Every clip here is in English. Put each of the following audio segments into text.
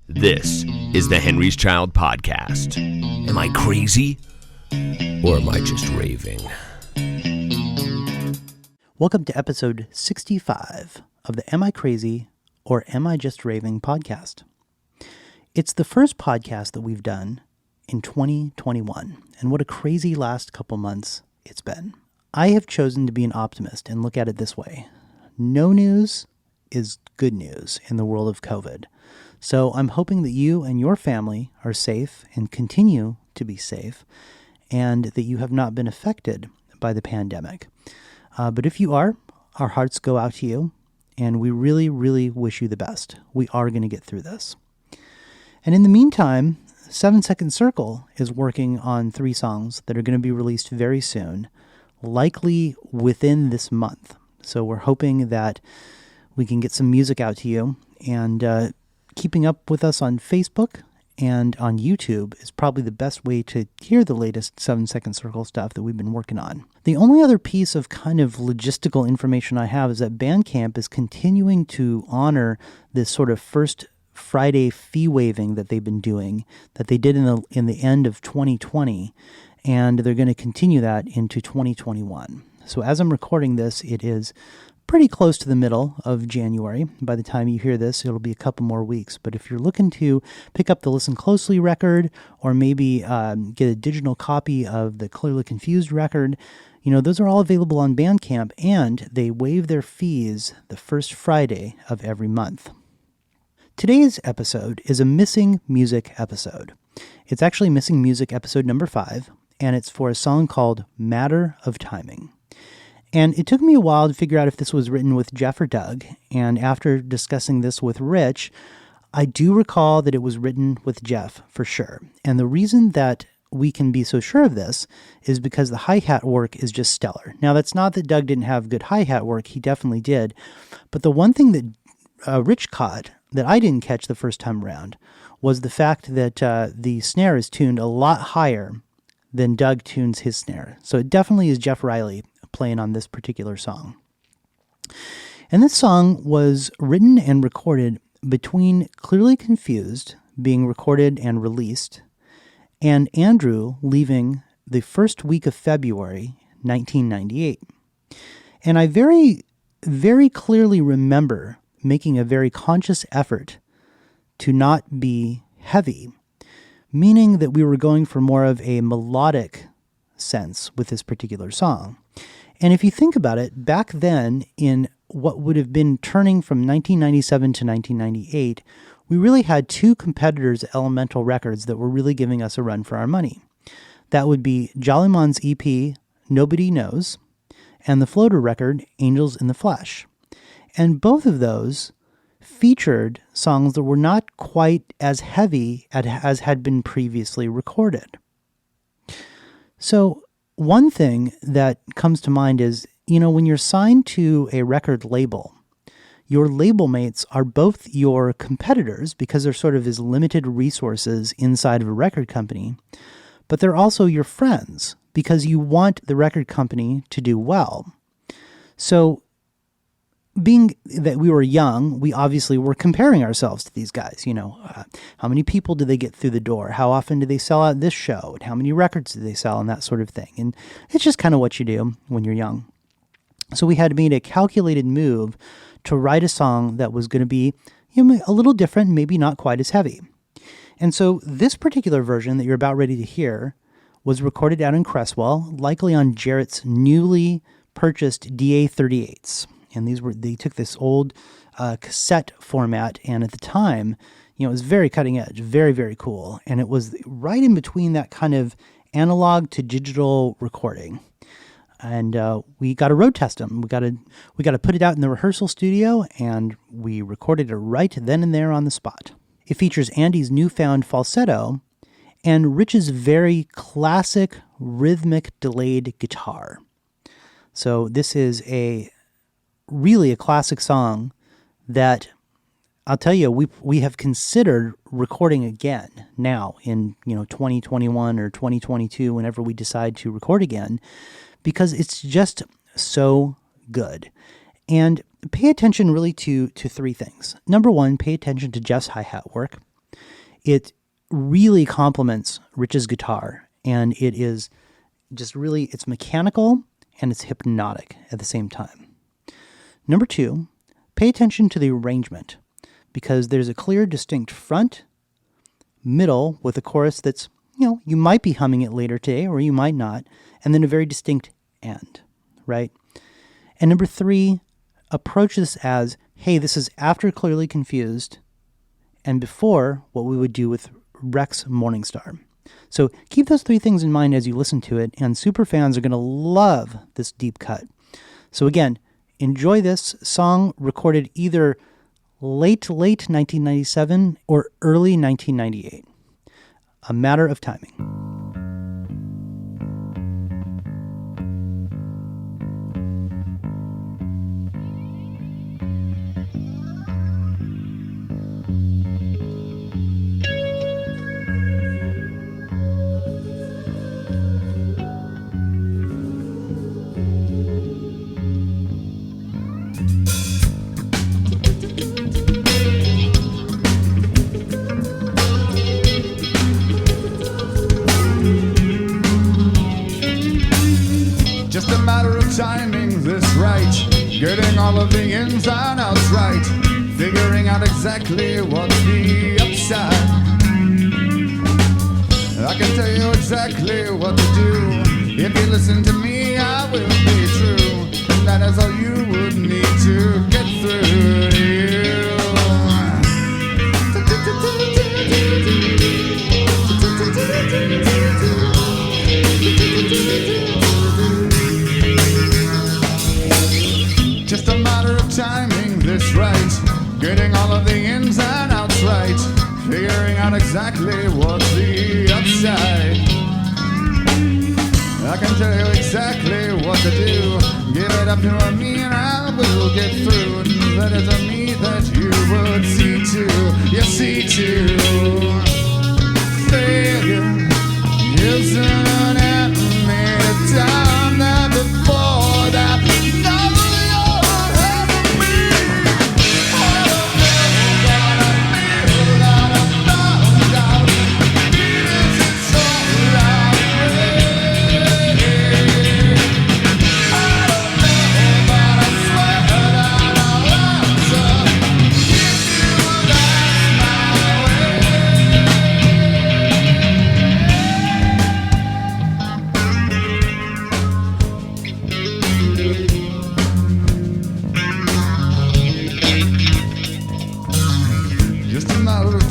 This is the Henry's Child Podcast. Am I crazy? Or am I just raving? Welcome to episode 65 of the Am I Crazy or Am I Just Raving podcast. It's the first podcast that we've done in 2021, and what a crazy last couple months it's been. I have chosen to be an optimist and look at it this way. No news is good news in the world of COVID. So I'm hoping that you and your family are safe and continue to be safe, and that you have not been affected by the pandemic. But if you are, our hearts go out to you, and we really, really wish you the best. We are going to get through this. And in the meantime, 7 Second Circle is working on 3 songs that are going to be released very soon, likely within this month. So we're hoping that we can get some music out to you, and keeping up with us on Facebook and on YouTube is probably the best way to hear the latest 7 Second Circle stuff that we've been working on. The only other piece of kind of logistical information I have is that Bandcamp is continuing to honor this sort of first Friday fee waiving that they've been doing, that they did in the end of 2020, and they're going to continue that into 2021. So as I'm recording this, it is pretty close to the middle of January. By the time you hear this, it'll be a couple more weeks. But if you're looking to pick up the Listen Closely record, or maybe get a digital copy of the Clearly Confused record, those are all available on Bandcamp, and they waive their fees the first Friday of every month. Today's episode is a Missing Music episode. It's actually Missing Music episode number 5, and it's for a song called Matter of Timing. And it took me a while to figure out if this was written with Jeff or Doug, and after discussing this with Rich, I do recall that it was written with Jeff for sure. And the reason that we can be so sure of this is because the hi-hat work is just stellar. Now, that's not that Doug didn't have good hi-hat work, he definitely did. But the one thing that Rich caught that I didn't catch the first time around was the fact that the snare is tuned a lot higher than Doug tunes his snare. So it definitely is Jeff Riley playing on this particular song. And this song was written and recorded between Clearly Confused being recorded and released and Andrew leaving the first week of February 1998. And I very, very clearly remember making a very conscious effort to not be heavy, meaning that we were going for more of a melodic sense with this particular song. And if you think about it, back then, in what would have been turning from 1997 to 1998, we really had 2 competitors at Elemental Records that were really giving us a run for our money. That would be Jollymon's EP, Nobody Knows, and the Floater record, Angels in the Flesh. And both of those featured songs that were not quite as heavy as had been previously recorded. So one thing that comes to mind is, when you're signed to a record label, your label mates are both your competitors because they're sort of as limited resources inside of a record company, but they're also your friends because you want the record company to do well. So being that we were young, we obviously were comparing ourselves to these guys. How many people do they get through the door? How often do they sell out this show? And how many records do they sell? And that sort of thing. And it's just kind of what you do when you're young. So we had made a calculated move to write a song that was going to be a little different, maybe not quite as heavy. And so this particular version that you're about ready to hear was recorded out in Cresswell, likely on Jarrett's newly purchased DA-38s. And they took this old cassette format, and at the time, it was very cutting edge, very, very cool. And it was right in between that kind of analog to digital recording. And we got to road test them. We got to put it out in the rehearsal studio, and we recorded it right then and there on the spot. It features Andy's newfound falsetto and Rich's very classic rhythmic delayed guitar. So this is really a classic song that I'll tell you, we have considered recording again now in 2021 or 2022, whenever we decide to record again, because it's just so good. And pay attention really to 3 things. Number 1, pay attention to Jeff's hi-hat work. it really complements Rich's guitar, and it is just really, it's mechanical and it's hypnotic at the same time. Number 2, pay attention to the arrangement, because there's a clear, distinct front, middle with a chorus that's, you might be humming it later today or you might not, and then a very distinct end, right? And number 3, approach this as, hey, this is after Clearly Confused and before what we would do with Rex Morningstar. So keep those 3 things in mind as you listen to it, and super fans are going to love this deep cut. So again, enjoy this song recorded either late 1997 or early 1998. A matter of timing. Just a matter of timing this right, getting all of the ins and outs right, figuring out exactly what's the upside. I can tell you exactly what to do. If you listen to me, I will be true, and that is all you would need to get through to you. Just a matter of timing this right, getting all of the ins and outs right, figuring out exactly what's the upside. I can tell you exactly what to do. Give it up to me and I will get through. That is a me that you would see too. You see too. Failure is an enemy of time that before that.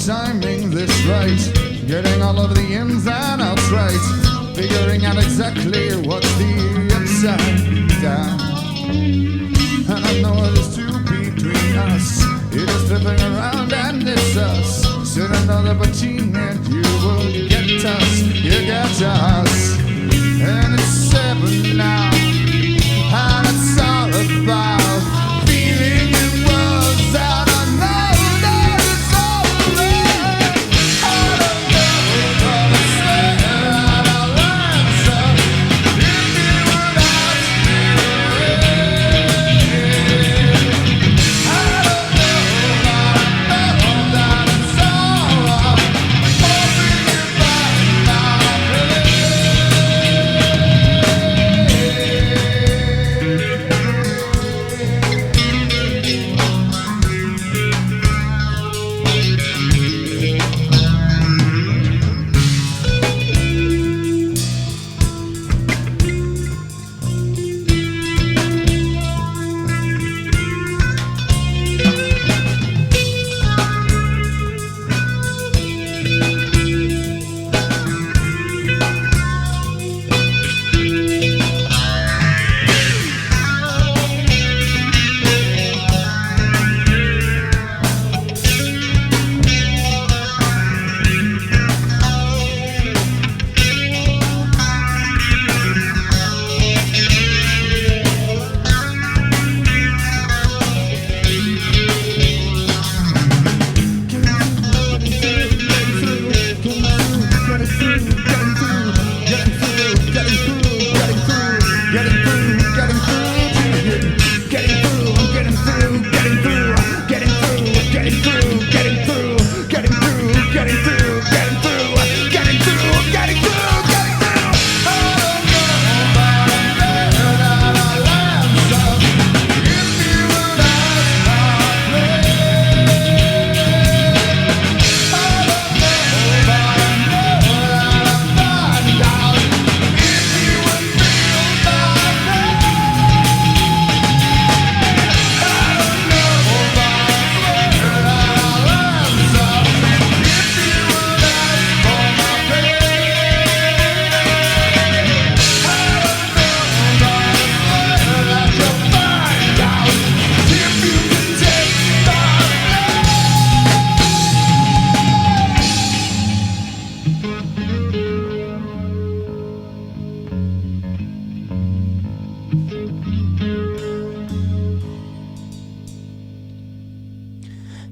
Timing this right, getting all of the ins and outs right, figuring out exactly what's the upside down. And I know it is two between us, it is flipping around and it's us. Soon another between and you will get us, you get us. And it's 7 now, and it's all about feeling in words that I know.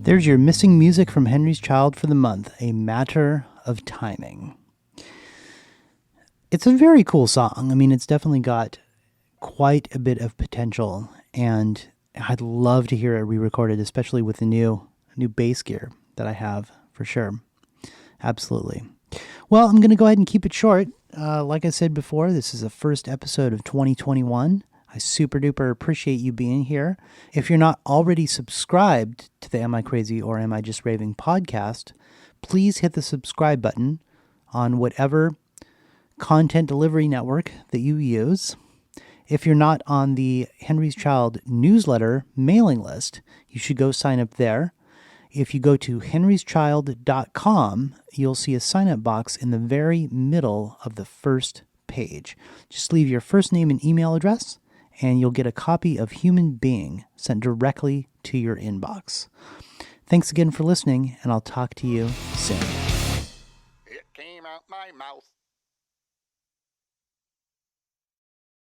There's your missing music from Henry's Child for the month, A Matter of Timing. It's a very cool song. I mean, it's definitely got quite a bit of potential, and I'd love to hear it re-recorded, especially with the new bass gear that I have, for sure. Absolutely. Well, I'm going to go ahead and keep it short. Like I said before, this is the first episode of 2021. I super duper appreciate you being here. If you're not already subscribed to the Am I Crazy or Am I Just Raving podcast, please hit the subscribe button on whatever content delivery network that you use. If you're not on the Henry's Child newsletter mailing list, you should go sign up there. If you go to henryschild.com, you'll see a sign-up box in the very middle of the first page. Just leave your first name and email address, and you'll get a copy of Human Being sent directly to your inbox. Thanks again for listening, and I'll talk to you soon. It came out my mouth.